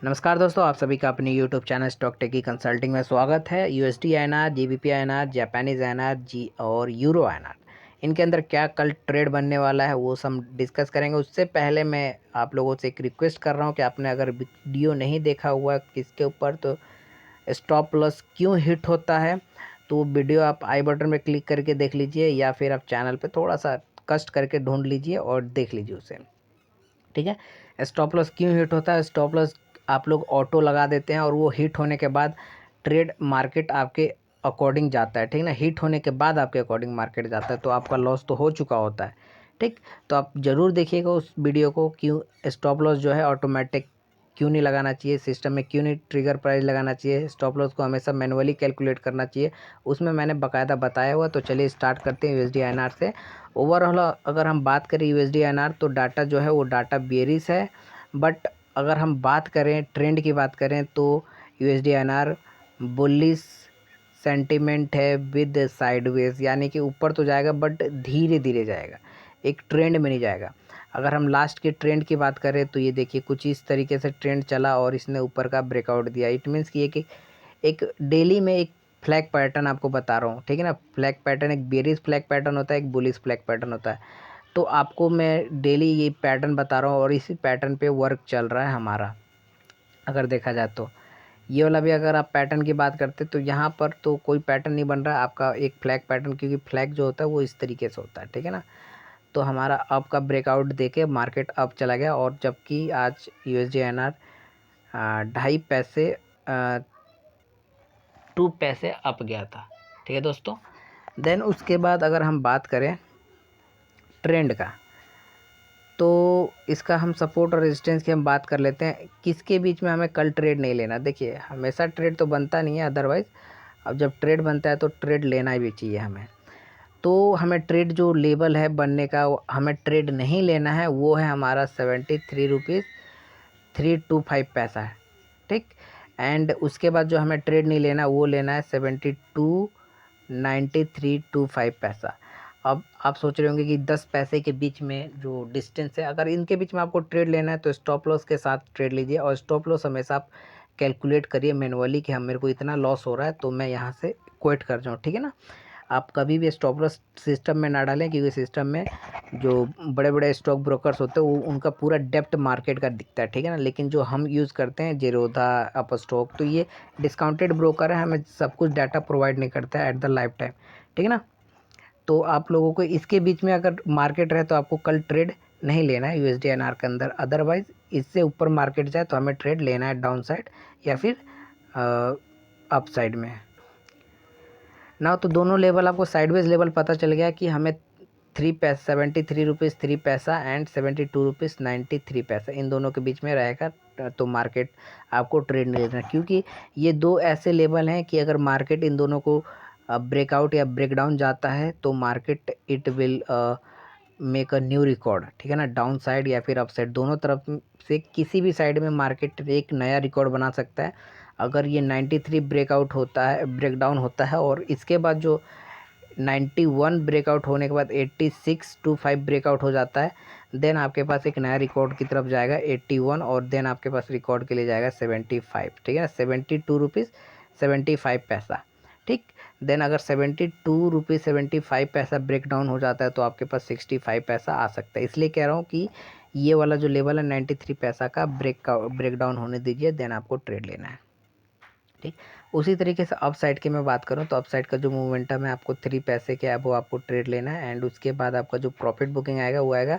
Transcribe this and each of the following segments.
नमस्कार दोस्तों, आप सभी का अपने YouTube channel Stock Techie Consulting में स्वागत है। USD INR, GBP INR, Japanese INR जी और यूरो आईएनआर, इनके अंदर क्या कल ट्रेड बनने वाला है वो सब डिस्कस करेंगे। उससे पहले मैं आप लोगों से एक रिक्वेस्ट कर रहा हूँ कि आपने अगर वीडियो नहीं देखा हुआ किसके ऊपर तो स्टॉप लॉस क्यों हिट होता है, तो वीडियो आप आई बटन में क्लिक करके देख लीजिए या फिर आप चैनल पर थोड़ा सा कष्ट करके ढूंढ लीजिए और देख लीजिए उसे। ठीक है, स्टॉप लॉस क्यों हिट होता है? स्टॉप लॉस आप लोग ऑटो लगा देते हैं और वो हिट होने के बाद ट्रेड मार्केट आपके अकॉर्डिंग जाता है। ठीक ना, हिट होने के बाद आपके अकॉर्डिंग मार्केट जाता है तो आपका लॉस तो हो चुका होता है। ठीक, तो आप ज़रूर देखिएगा उस वीडियो को, क्यों स्टॉप लॉस जो है ऑटोमेटिक क्यों नहीं लगाना चाहिए, सिस्टम में क्यों नहीं ट्रिगर प्राइस लगाना चाहिए, स्टॉप लॉस को हमेशा मैनुअली कैलकुलेट करना चाहिए, उसमें मैंने बाकायदा बताया हुआ। तो चलिए स्टार्ट करते हैं यूएसडी आईएनआर से। ओवरऑल अगर हम बात करें यूएसडी आईएनआर तो डाटा जो है वो डाटा बेयरिश है, बट अगर हम बात करें ट्रेंड की बात करें तो यूएसडी आईएनआर बुलिश सेंटिमेंट है विद साइडवेज, यानी कि ऊपर तो जाएगा बट धीरे धीरे जाएगा, एक ट्रेंड में नहीं जाएगा। अगर हम लास्ट के ट्रेंड की बात करें तो ये देखिए कुछ इस तरीके से ट्रेंड चला और इसने ऊपर का ब्रेकआउट दिया। इट मीन्स कि एक डेली में एक फ्लैग पैटर्न आपको बता रहा हूँ। ठीक है ना, फ्लैग पैटर्न एक बेरिश फ्लैग पैटर्न होता है, एक बुलिश फ्लैग पैटर्न होता है। तो आपको मैं डेली ये पैटर्न बता रहा हूँ और इसी पैटर्न पे वर्क चल रहा है हमारा। अगर देखा जाए तो ये वाला भी अगर आप पैटर्न की बात करते तो यहाँ पर तो कोई पैटर्न नहीं बन रहा है आपका, एक फ्लैग पैटर्न, क्योंकि फ्लैग जो होता है वो इस तरीके से होता है। ठीक है ना, तो हमारा अप का ब्रेकआउट देके मार्केट अप चला गया और जबकि आज यूएसडी आईएनआर 2.5 पैसे 2 पैसे अप गया था। ठीक है दोस्तों, देन उसके बाद अगर हम बात करें ट्रेंड का तो इसका हम सपोर्ट और रेजिस्टेंस की हम बात कर लेते हैं। किसके बीच में हमें कल ट्रेड नहीं लेना? देखिए हमेशा ट्रेड तो बनता नहीं है, अदरवाइज़ अब जब ट्रेड बनता है तो ट्रेड लेना भी चाहिए हमें। तो हमें ट्रेड जो लेवल है बनने का, हमें ट्रेड नहीं लेना है, वो है हमारा 73 रुपीज़ 325 पैसा है। ठीक, एंड उसके बाद जो हमें ट्रेड नहीं लेना वो लेना है 72.9325 पैसा। अब आप सोच रहे होंगे कि 10 पैसे के बीच में जो डिस्टेंस है, अगर इनके बीच में आपको ट्रेड लेना है तो स्टॉप लॉस के साथ ट्रेड लीजिए और स्टॉप लॉस हमेशा आप कैलकुलेट करिए मैनुअली कि हम मेरे को इतना लॉस हो रहा है तो मैं यहाँ से क्विट कर जाऊँ। ठीक है ना, आप कभी भी स्टॉप लॉस सिस्टम में ना डालें, क्योंकि सिस्टम में जो बड़े बड़े स्टॉक ब्रोकर्स होते हैं वो उनका पूरा डेप्थ मार्केट का दिखता है। ठीक है ना, लेकिन जो हम यूज़ करते हैं जेरोधा अप स्टॉक, तो ये डिस्काउंटेड ब्रोकर है, हमें सब कुछ डाटा प्रोवाइड नहीं करता है एट द लाइफ टाइम। ठीक है ना, तो आप लोगों को इसके बीच में अगर मार्केट रहे तो आपको कल ट्रेड नहीं लेना है यूएसडी एनआर के अंदर। अदरवाइज इससे ऊपर मार्केट जाए तो हमें ट्रेड लेना है डाउन साइड या फिर अप साइड में ना। तो दोनों लेवल आपको साइडवेज लेवल पता चल गया कि हमें 73 रुपीज़ 3 पैसा एंड 72 रुपीज़ 93 पैसा, इन दोनों के बीच में रहेगा। तो मार्केट आपको ट्रेड नहीं लेना, क्योंकि ये दो ऐसे लेवल हैं कि अगर मार्केट इन दोनों को ब्रेकआउट या ब्रेकडाउन जाता है तो market it will make a new record. ठीक है ना, डाउन साइड या फिर अप साइड, दोनों तरफ से किसी भी साइड में मार्केट एक नया रिकॉर्ड बना सकता है। अगर ये 93 ब्रेकआउट होता है, ब्रेकडाउन होता है और इसके बाद जो 91 ब्रेकआउट होने के बाद 8625 ब्रेकआउट हो जाता है, देन आपके पास एक नया रिकॉर्ड की तरफ जाएगा 81, और देन आपके पास रिकॉर्ड के लिए जाएगा 75। ठीक है ना, 72 रुपीज़ 75 पैसा। ठीक, देन अगर 72 रुपीज़ 75 पैसा ब्रेक डाउन हो जाता है तो आपके पास 65 पैसा आ सकता है। इसलिए कह रहा हूँ कि ये वाला जो लेवल है 93 पैसा का ब्रेक डाउन होने दीजिए, देन आपको ट्रेड लेना है। ठीक, उसी तरीके से अप साइड की मैं बात करूं तो अप साइड का जो मोमेंटम है आपको 3 पैसे के है वो आपको ट्रेड लेना है, एंड उसके बाद आपका जो प्रॉफिट बुकिंग आएगा वो आएगा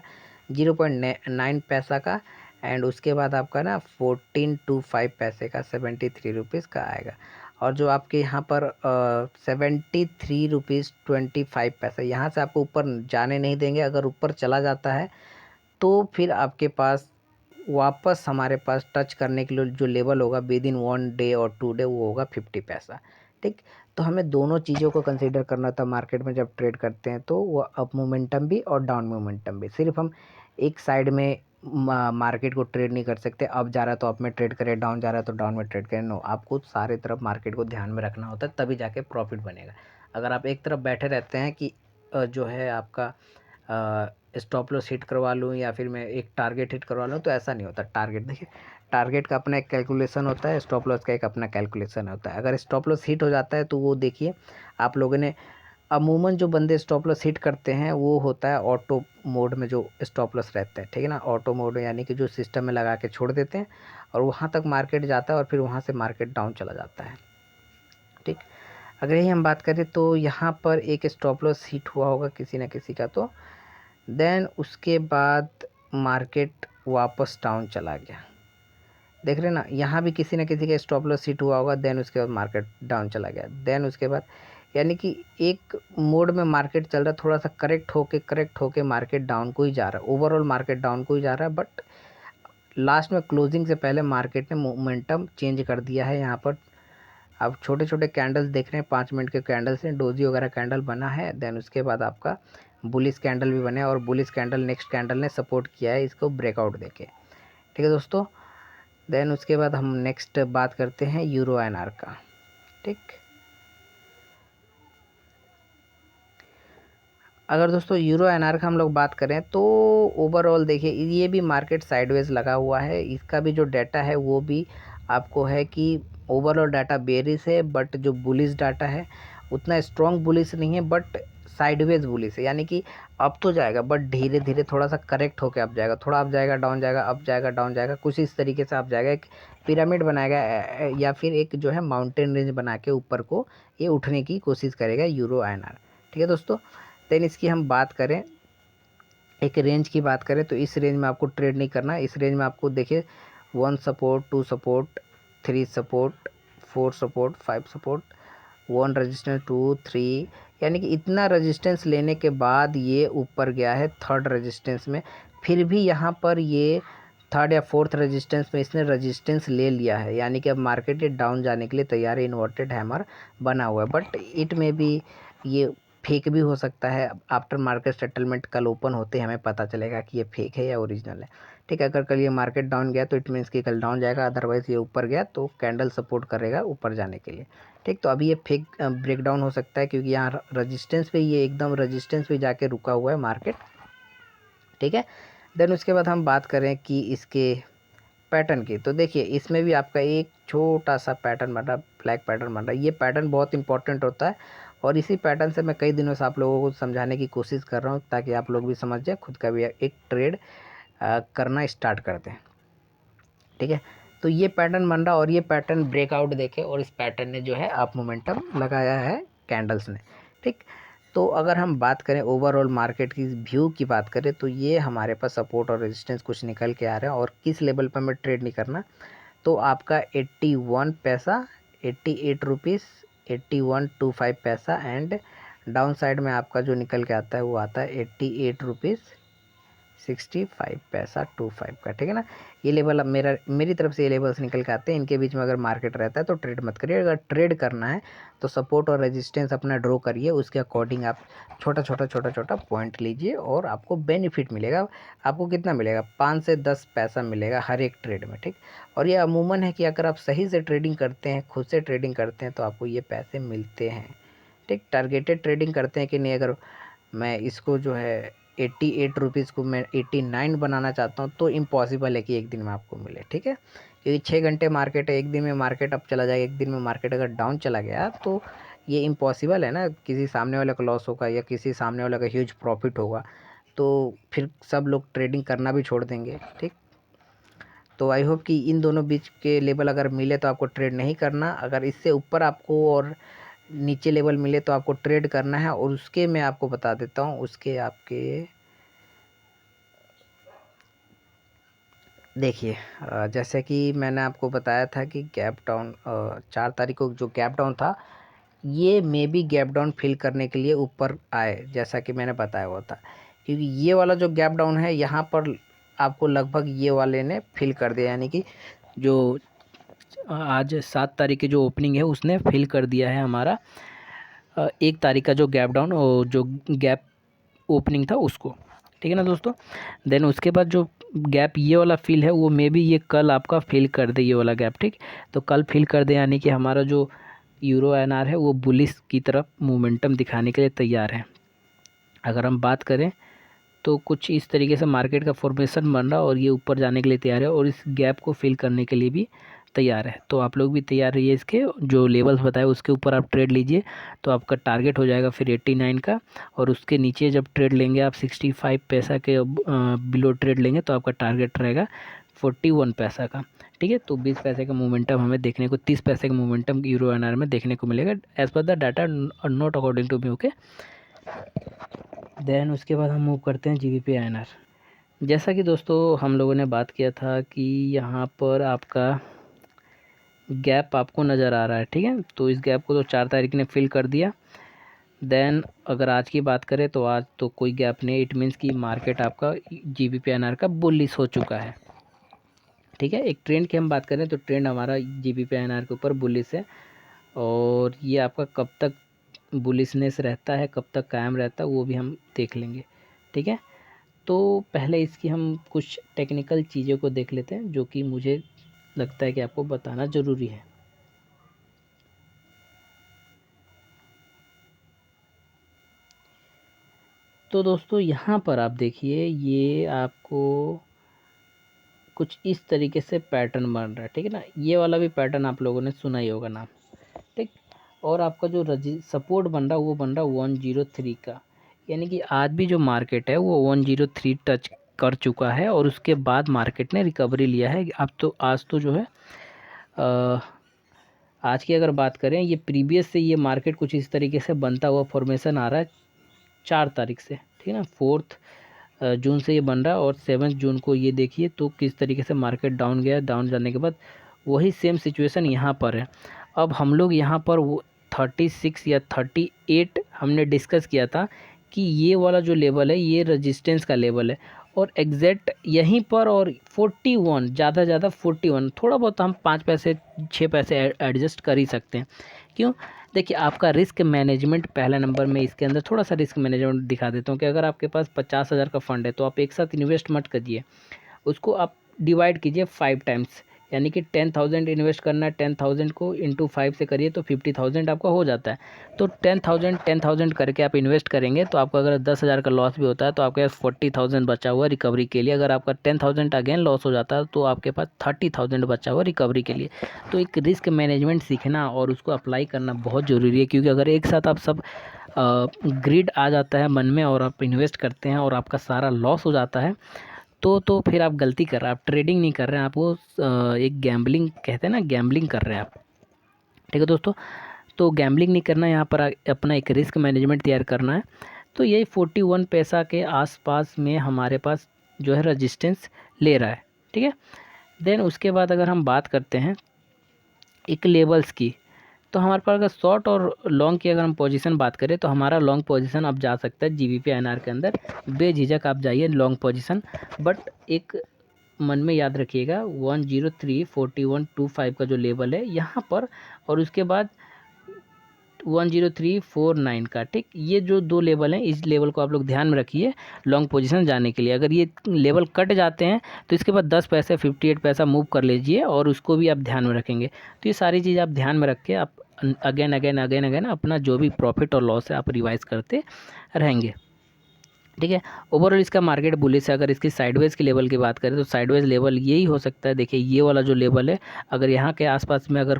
0.9 पैसा का, एंड उसके बाद आपका ना 1425 पैसे का 73 रुपीज़ का आएगा। और जो आपके यहाँ पर 73 रुपीज़ 25 पैसा, यहाँ से आपको ऊपर जाने नहीं देंगे। अगर ऊपर चला जाता है तो फिर आपके पास वापस हमारे पास टच करने के लिए जो लेवल होगा विद इन 1 डे और 2 डे वो होगा 50 पैसा। ठीक, तो हमें दोनों चीज़ों को कंसीडर करना था मार्केट में जब ट्रेड करते हैं, तो वो अप मोमेंटम भी और डाउन मोमेंटम भी। सिर्फ हम एक साइड में मार्केट को ट्रेड नहीं कर सकते, अप जा रहा है तो अप में ट्रेड करें, डाउन जा रहा है तो डाउन में ट्रेड करें। नो, आपको सारे तरफ मार्केट को ध्यान में रखना होता है, तभी जाके प्रॉफिट बनेगा। अगर आप एक तरफ बैठे रहते हैं कि जो है आपका स्टॉप लॉस हिट करवा लूँ या फिर मैं एक टारगेट हिट करवा लूँ, तो ऐसा नहीं होता। टारगेट देखिए, टारगेट का अपना एक कैलकुलेशन होता है, स्टॉप लॉस का एक अपना कैलकुलेशन होता है। अगर स्टॉप लॉस हिट हो जाता है तो वो देखिए आप लोगों ने अमूमन जो बंदे स्टॉप लॉस हिट करते हैं वो होता है ऑटो मोड में जो स्टॉप लॉस रहता है, ठीक है ना। ऑटो मोड यानी कि जो सिस्टम में लगा के छोड़ देते हैं और वहाँ तक मार्केट जाता है और फिर वहाँ से मार्केट डाउन चला जाता है, ठीक। अगर यही हम बात करें तो यहाँ पर एक स्टॉप लॉस हिट हुआ होगा किसी न किसी का, तो देन उसके बाद मार्केट वापस डाउन चला गया, देख रहे ना। यहाँ भी किसी न किसी का स्टॉप लॉस हिट हुआ होगा, देन उसके बाद मार्केट डाउन चला गया। देन उसके बाद यानी कि एक मोड में मार्केट चल रहा है, थोड़ा सा करेक्ट होके मार्केट डाउन को ही जा रहा है, ओवरऑल मार्केट डाउन को ही जा रहा है। बट लास्ट में क्लोजिंग से पहले मार्केट ने मोमेंटम चेंज कर दिया है। यहाँ पर आप छोटे छोटे कैंडल्स देख रहे हैं, 5 मिनट के कैंडल्स हैं, डोजी वगैरह कैंडल बना है। देन उसके बाद आपका बुलिश कैंडल भी बने और बुलिश कैंडल नेक्स्ट कैंडल ने सपोर्ट किया है इसको ब्रेकआउट देके, ठीक है दोस्तों। देन उसके बाद हम नेक्स्ट बात करते हैं यूरो एनआर का, ठीक। अगर दोस्तों यूरो एनआर का हम लोग बात करें तो ओवरऑल देखिए ये भी मार्केट साइडवेज लगा हुआ है। इसका भी जो डाटा है वो भी आपको है कि ओवरऑल डाटा बेरिश है, बट जो बुलिश डाटा है उतना स्ट्रॉन्ग बुलिश नहीं है, बट साइडवेज बुलिश है। यानी कि अप तो जाएगा बट धीरे धीरे थोड़ा सा करेक्ट होकर अप जाएगा, थोड़ा अप जाएगा डाउन जाएगा, अप जाएगा डाउन जाएगा, कुछ इस तरीके से अप जाएगा। एक पिरामिड बनाएगा या फिर एक जो है माउंटेन रेंज बना के ऊपर को ये उठने की कोशिश करेगा यूरो एनआर, ठीक है दोस्तों। देन इसकी हम बात करें, एक रेंज की बात करें तो इस रेंज में आपको ट्रेड नहीं करना। इस रेंज में आपको देखिए 1 support, 2 support, 3 support, 4 support, 5 support, 1 resistance, 2, 3, यानी कि इतना रेजिस्टेंस लेने के बाद ये ऊपर गया है 3rd रेजिस्टेंस में। फिर भी यहाँ पर ये 3rd या 4th रेजिस्टेंस में इसने रेजिस्टेंस ले लिया है, यानी कि अब मार्केट डाउन जाने के लिए तैयार है। इन्वर्टेड हैमर बना हुआ है, बट इट में भी ये फेक भी हो सकता है। आफ्टर मार्केट सेटलमेंट कल ओपन होते हमें पता चलेगा कि ये फेक है या ओरिजिनल है, ठीक है। अगर कल ये मार्केट डाउन गया तो इट मीन्स कि कल डाउन जाएगा, अदरवाइज़ ये ऊपर गया तो कैंडल सपोर्ट करेगा ऊपर जाने के लिए, ठीक। तो अभी ये फेक ब्रेकडाउन हो सकता है क्योंकि यहाँ रजिस्टेंस पे ये एकदम रजिस्टेंस पे जाके रुका हुआ है मार्केट, ठीक है। देन उसके बाद हम बात करें कि इसके पैटर्न की, तो देखिए इसमें भी आपका एक छोटा सा पैटर्न बन रहा है, ब्लैक पैटर्न बन रहा है। ये पैटर्न बहुत इंपॉर्टेंट होता है और इसी पैटर्न से मैं कई दिनों से आप लोगों को समझाने की कोशिश कर रहा हूँ ताकि आप लोग भी समझ जाए, खुद का भी एक ट्रेड करना स्टार्ट कर दें, ठीक है। तो ये पैटर्न बन रहा और ये पैटर्न ब्रेकआउट देखे और इस पैटर्न ने जो है आप मोमेंटम लगाया है कैंडल्स ने, ठीक। तो अगर हम बात करें ओवरऑल मार्केट की व्यू की बात करें तो ये हमारे पास सपोर्ट और रेजिस्टेंस कुछ निकल के आ रहा है और किस लेवल पर हमें ट्रेड नहीं करना, तो आपका 81 पैसा, 88 रुपीज़, 8125 पैसा एंड डाउन साइड में आपका जो निकल के आता है वो आता है 88 रुपीज़ 65 पैसा 25 का, ठीक है ना। ये लेवल अब मेरी तरफ से ये लेवल्स निकल के आते हैं, इनके बीच में अगर मार्केट रहता है तो ट्रेड मत करिए। अगर ट्रेड करना है तो सपोर्ट और रेजिस्टेंस अपना ड्रॉ करिए, उसके अकॉर्डिंग आप छोटा छोटा पॉइंट लीजिए और आपको बेनिफिट मिलेगा। आपको कितना मिलेगा? 5 से 10 पैसा मिलेगा हर एक ट्रेड में, ठीक। और ये अमूमन है कि अगर आप सही से ट्रेडिंग करते हैं, खुद से ट्रेडिंग करते हैं तो आपको ये पैसे मिलते हैं, ठीक। टारगेटेड ट्रेडिंग करते हैं कि नहीं, अगर मैं इसको जो है 88 रुपीज़ को मैं 89 बनाना चाहता हूँ तो इम्पॉसिबल है कि एक दिन में आपको मिले, ठीक है। क्योंकि 6 घंटे मार्केट है, एक दिन में मार्केट अप चला जाएगा, एक दिन में मार्केट अगर डाउन चला गया तो ये इम्पॉसिबल है ना। किसी सामने वाले का लॉस होगा या किसी सामने वाले का ह्यूज प्रॉफिट होगा तो फिर सब लोग ट्रेडिंग करना भी छोड़ देंगे, ठीक। तो आई होप कि इन दोनों बीच के लेवल अगर मिले तो आपको ट्रेड नहीं करना, अगर इससे ऊपर आपको और नीचे लेवल मिले तो आपको ट्रेड करना है। और उसके मैं आपको बता देता हूँ, उसके आपके देखिए जैसे कि मैंने आपको बताया था कि गैप डाउन 4 तारीख को जो गैप डाउन था ये maybe gap down fill करने के लिए ऊपर आए, जैसा कि मैंने बताया हुआ था। क्योंकि ये वाला जो गैप डाउन है यहाँ पर आपको लगभग ये वाले ने फिल कर दिया, यानी कि जो आज 7 तारीख की जो ओपनिंग है उसने फिल कर दिया है हमारा 1 तारीख का जो गैप डाउन और जो गैप ओपनिंग था उसको, ठीक है ना दोस्तों। देन उसके बाद जो गैप ये वाला फिल है वो मे बी ये कल आपका फिल कर दे, ये वाला गैप, ठीक। तो कल फिल कर दे यानी कि हमारा जो यूरो एनआर है वो बुलिश की तरफ मोमेंटम दिखाने के लिए तैयार है। अगर हम बात करें तो कुछ इस तरीके से मार्केट का फॉर्मेशन बन रहा है और ये ऊपर जाने के लिए तैयार है और इस गैप को फिल करने के लिए भी तैयार है। तो आप लोग भी तैयार रहिए, इसके जो लेवल्स बताए उसके ऊपर आप ट्रेड लीजिए तो आपका टारगेट हो जाएगा फिर 89 का, और उसके नीचे जब ट्रेड लेंगे आप 65 पैसा के बिलो ट्रेड लेंगे तो आपका टारगेट रहेगा 41 पैसा का। ठीक है, तो 20 पैसे का मोमेंटम हमें देखने को, 30 पैसे का मोमेंटम यूरो एनआर में देखने को मिलेगा as per the data, not according to me. Okay, then उसके बाद हम मूव करते हैं जीबीपी आईएनआर। जैसा कि दोस्तों हम लोगों ने बात किया था कि यहाँ पर आपका गैप आपको नज़र आ रहा है। ठीक है, तो इस गैप को तो 4 तारीख ने फिल कर दिया। देन अगर आज की बात करें तो आज तो कोई गैप नहीं, इट मीन्स कि मार्केट आपका जीबीपी आईएनआर का बुलिश हो चुका है। ठीक है, एक ट्रेंड की हम बात करें तो ट्रेंड हमारा जीबीपी आईएनआर के ऊपर बुलिश है, और ये आपका कब तक बुलिशनेस रहता है, कब तक कायम रहता है, वो भी हम देख लेंगे। ठीक है, तो पहले इसकी हम कुछ टेक्निकल चीज़ों को देख लेते हैं जो कि मुझे लगता है कि आपको बताना ज़रूरी है। तो दोस्तों यहाँ पर आप देखिए, ये आपको कुछ इस तरीके से पैटर्न बन रहा है। ठीक है ना, ये वाला भी पैटर्न आप लोगों ने सुना ही होगा नाम। ठीक, और आपका जो सपोर्ट बन रहा है वो बन रहा है 103 का, यानी कि आज भी जो मार्केट है वो 103 टच कर चुका है और उसके बाद मार्केट ने रिकवरी लिया है। अब तो आज तो जो है आज की अगर बात करें, ये प्रीवियस से ये मार्केट कुछ इस तरीके से बनता हुआ फॉर्मेशन आ रहा है 4 तारीख से। ठीक है ना, 4 जून से ये बन रहा है और 7 जून को ये देखिए तो किस तरीके से मार्केट डाउन गया। डाउन जाने के बाद वही सेम सिचुएशन यहाँ पर है। अब हम लोग यहाँ पर वो 36 या 38 हमने डिस्कस किया था कि ये वाला जो लेवल है ये रेजिस्टेंस का लेवल है, और एग्जैक्ट यहीं पर, और 41 ज़्यादा ज़्यादा 41, थोड़ा बहुत हम 5 पैसे 6 पैसे एडजस्ट कर ही सकते हैं। क्यों? देखिए, आपका रिस्क मैनेजमेंट पहला नंबर में, इसके अंदर थोड़ा सा रिस्क मैनेजमेंट दिखा देता हूँ कि अगर आपके पास 50,000 का फंड है तो आप एक साथ इन्वेस्ट मत करिए, उसको आप डिवाइड कीजिए 5 टाइम्स, यानी कि 10,000 इन्वेस्ट करना है, 10,000 को इंटू 5 से करिए तो 50,000 आपका हो जाता है। तो 10,000 करके आप इन्वेस्ट करेंगे तो आपका अगर 10,000 का लॉस भी होता है तो आपके पास 40,000 बचा हुआ रिकवरी के लिए। अगर आपका 10,000 अगेन लॉस हो जाता है तो आपके पास 30,000 बचा हुआ रिकवरी के लिए। तो एक रिस्क मैनेजमेंट सीखना और उसको अप्लाई करना बहुत ज़रूरी है, क्योंकि अगर एक साथ आप सब ग्रिड आ जाता है मन में और आप इन्वेस्ट करते हैं और आपका सारा लॉस हो जाता है तो फिर आप गलती कर रहे हैं, आप ट्रेडिंग नहीं कर रहे हैं, आप वो एक गैम्बलिंग कहते हैं ना, गैम्बलिंग कर रहे हैं आप। ठीक है दोस्तों, तो गैम्बलिंग नहीं करना है, यहाँ पर अपना एक रिस्क मैनेजमेंट तैयार करना है। तो यही 41 पैसा के आसपास में हमारे पास जो है रजिस्टेंस ले रहा है। ठीक है, देन उसके बाद अगर हम बात करते हैं एक लेवल्स की, तो हमारे पास अगर शॉर्ट और लॉन्ग की अगर हम पोजीशन बात करें तो हमारा लॉन्ग पोजीशन अब जा सकता है जीबीपी आईएनआर के अंदर, बेझिझक आप जाइए लॉन्ग पोजीशन। बट एक मन में याद रखिएगा 1034125 का जो लेवल है यहाँ पर, और उसके बाद 10349 का। ठीक, ये जो दो लेवल हैं, इस लेवल को आप लोग ध्यान में रखिए लॉन्ग पोजीशन जाने के लिए। अगर ये लेवल कट जाते हैं तो इसके बाद 10 पैसे 58 पैसा मूव कर लीजिए और उसको भी आप ध्यान में रखेंगे। तो ये सारी चीज़ आप ध्यान में रख के आप अगेन अपना जो भी प्रॉफिट और लॉस है आप रिवाइज करते रहेंगे। ठीक है, ओवरऑल इसका मार्केट बुलिश है। अगर इसकी साइडवेज के लेवल की बात करें तो साइडवेज लेवल यही हो सकता है। देखिए, ये वाला जो लेवल है अगर यहाँ के आसपास में अगर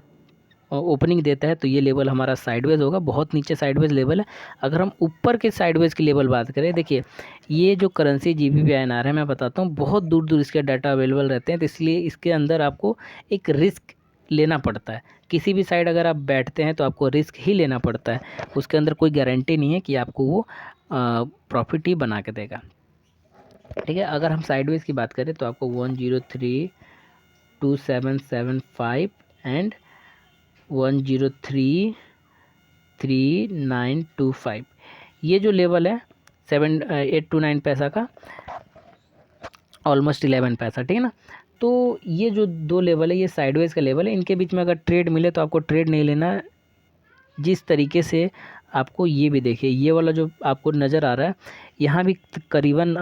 ओपनिंग देता है तो ये लेवल हमारा साइडवेज होगा, बहुत नीचे साइडवेज लेवल है। अगर हम ऊपर के साइडवेज की लेवल बात करें, देखिए ये जो करेंसी जीबीपी आईएनआर है, मैं बताता हूँ बहुत दूर दूर इसके डाटा अवेलेबल रहते हैं, तो इसलिए इसके अंदर आपको एक रिस्क लेना पड़ता है। किसी भी साइड अगर आप बैठते हैं तो आपको रिस्क ही लेना पड़ता है, उसके अंदर कोई गारंटी नहीं है कि आपको वो प्रॉफिट ही बना के देगा। ठीक है, अगर हम साइडवेज की बात करें तो आपको 1032775 एंड 1033925 ये जो लेवल है 8 to 9 पैसा का, ऑलमोस्ट 11 पैसा। ठीक है ना, तो ये जो दो लेवल है ये साइडवेज का लेवल है, इनके बीच में अगर ट्रेड मिले तो आपको ट्रेड नहीं लेना। जिस तरीके से आपको ये भी देखिए, ये वाला जो आपको नज़र आ रहा है यहाँ भी तकरीबन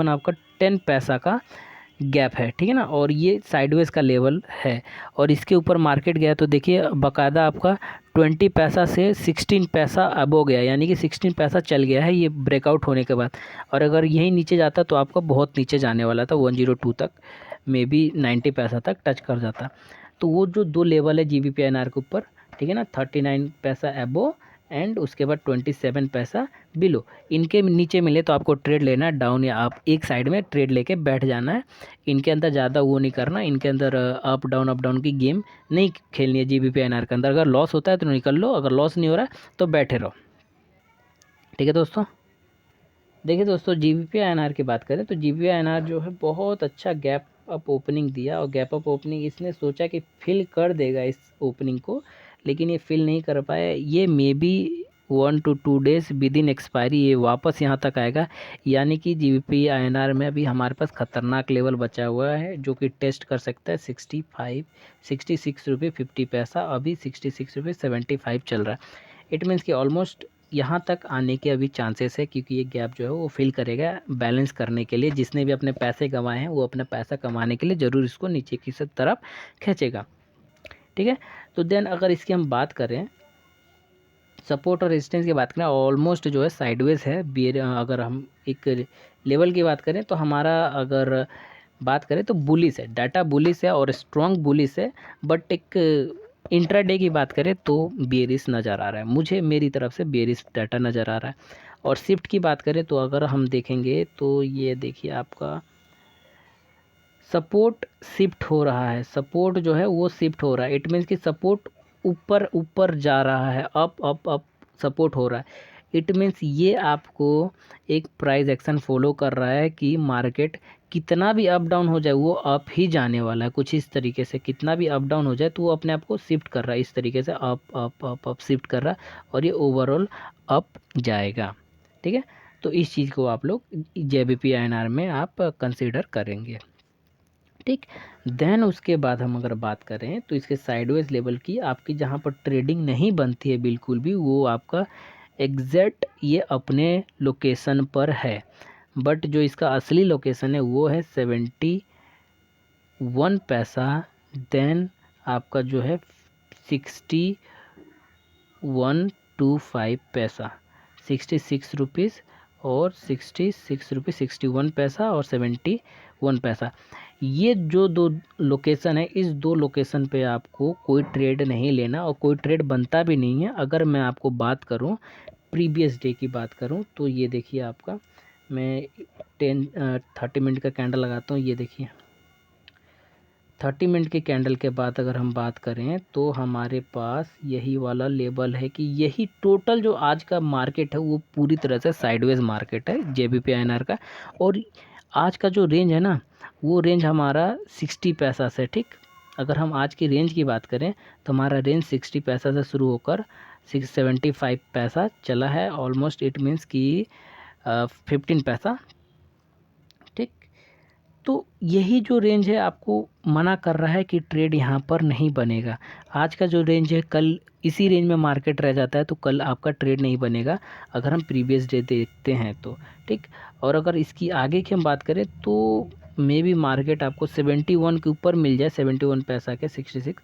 आपका 10 पैसा का गैप है। ठीक है ना, और ये साइडवेज का लेवल है और इसके ऊपर मार्केट गया तो देखिए बाकायदा आपका 20 पैसा से 16 पैसा अब हो गया, यानी कि 16 पैसा चल गया है ये ब्रेकआउट होने के बाद। और अगर यही नीचे जाता तो आपका बहुत नीचे जाने वाला था, 102 तक, मे बी 90 पैसा तक टच कर जाता। तो वो जो दो लेवल है GBP/INR के ऊपर, ठीक है ना, 39 पैसा एबो एंड उसके बाद 27 पैसा बिलो, इनके नीचे मिले तो आपको ट्रेड लेना है डाउन, या आप एक साइड में ट्रेड लेके बैठ जाना है। इनके अंदर ज़्यादा वो नहीं करना, इनके अंदर अप डाउन की गेम नहीं खेलनी है GBP/INR के अंदर। अगर लॉस होता है तो निकल लो, अगर लॉस नहीं हो रहा है तो बैठे रहो, ठीक है दोस्तों। देखिए दोस्तों, GBP/INR की बात करें तो GBP/INR जो है बहुत अच्छा गैप अप ओपनिंग दिया, और गैप अप ओपनिंग इसने सोचा कि फिल कर देगा इस ओपनिंग को, लेकिन ये फिल नहीं कर पाया। ये may be 1 to 2 days with in expiry ये वापस यहाँ तक आएगा, यानी कि GBP/INR में अभी हमारे पास खतरनाक लेवल बचा हुआ है जो कि टेस्ट कर सकता है 66 रुपये 50 पैसा, अभी 66 रुपये 75 चल रहा है। इट मीन्स कि ऑलमोस्ट यहाँ तक आने के अभी चांसेस है, क्योंकि ये गैप जो है वो फिल करेगा बैलेंस करने के लिए। जिसने भी अपने पैसे कमाए हैं वो अपना पैसा कमाने के लिए ज़रूर इसको नीचे की तरफ खींचेगा, ठीक है। तो देन अगर इसकी हम बात करें सपोर्ट और रेजिस्टेंस की बात करें, ऑलमोस्ट जो है साइडवेज है बियर। अगर हम एक लेवल की बात करें तो हमारा अगर बात करें तो बुलिस है, डाटा बुलिस है और स्ट्रॉन्ग बुलिस है, बट एक इंट्राडे की बात करें तो बेरिस नज़र आ रहा है मुझे, मेरी तरफ से बेरिस डाटा नज़र आ रहा है। और शिफ्ट की बात करें तो अगर हम देखेंगे तो ये देखिए आपका सपोर्ट शिफ्ट हो रहा है, सपोर्ट जो है वो शिफ्ट हो रहा है। इट मीन्स कि सपोर्ट ऊपर ऊपर जा रहा है, अप सपोर्ट हो रहा है। इट मीन्स ये आपको एक प्राइस एक्शन फॉलो कर रहा है कि मार्केट कितना भी अप डाउन हो जाए वो अप ही जाने वाला है, कुछ इस तरीके से। कितना भी अप डाउन हो जाए तो वो अपने आप को शिफ्ट कर रहा है इस तरीके से, up up up up shift कर रहा है, और ये ओवरऑल अप जाएगा, ठीक है। तो इस चीज़ को आप लोग GBP/INR में आप कंसिडर करेंगे, ठीक। देन उसके बाद हम अगर बात करें तो इसके साइडवेज लेवल की, आपकी जहाँ पर ट्रेडिंग नहीं बनती है बिल्कुल भी, वो आपका एग्जैक्ट ये अपने लोकेशन पर है, बट जो इसका असली लोकेशन है वो है 71 पैसा, देन आपका जो है 6125 पैसा, 66 रुपीज़ और 66 रुपीज़ 61 पैसा और 71 पैसा। ये जो दो लोकेशन है, इस दो लोकेशन पे आपको कोई ट्रेड नहीं लेना और कोई ट्रेड बनता भी नहीं है। अगर मैं आपको बात करूं प्रीवियस डे की बात करूं तो ये देखिए आपका, मैं 30 मिनट का कैंडल लगाता हूं, ये देखिए 30 मिनट के कैंडल के बाद अगर हम बात करें तो हमारे पास यही वाला लेवल है कि यही टोटल जो आज का मार्केट है वो पूरी तरह से साइडवेज मार्केट है GBP/INR का। और आज का जो रेंज है ना, वो रेंज हमारा 60 पैसा से, ठीक। अगर हम आज की रेंज की बात करें तो हमारा रेंज 60 पैसा से शुरू होकर 675 पैसा चला है, ऑलमोस्ट इट मीन्स कि 15 पैसा, ठीक। तो यही जो रेंज है आपको मना कर रहा है कि ट्रेड यहाँ पर नहीं बनेगा। आज का जो रेंज है कल इसी रेंज में मार्केट रह जाता है तो कल आपका ट्रेड नहीं बनेगा, अगर हम प्रीवियस डे देखते हैं तो, ठीक। और अगर इसकी आगे की हम बात करें तो मे बी मार्केट आपको 71 के ऊपर मिल जाए, 71 पैसा के 66,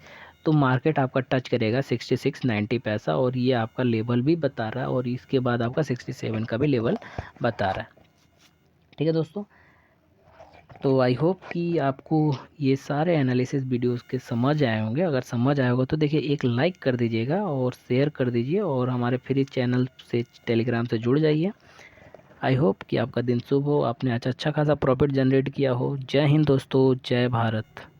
तो मार्केट आपका टच करेगा 6690 पैसा, और ये आपका लेवल भी बता रहा है, और इसके बाद आपका 67 का भी लेवल बता रहा है, ठीक है दोस्तों। तो आई होप कि आपको ये सारे एनालिसिस वीडियोस के समझ आए होंगे। अगर समझ आया होगा तो देखिए एक लाइक कर दीजिएगा और शेयर कर दीजिए, और हमारे फ्री चैनल से टेलीग्राम से जुड़ जाइए। आई होप कि आपका दिन शुभ हो, आपने अच्छा खासा प्रॉफिट जनरेट किया हो। जय हिंद दोस्तों, जय भारत।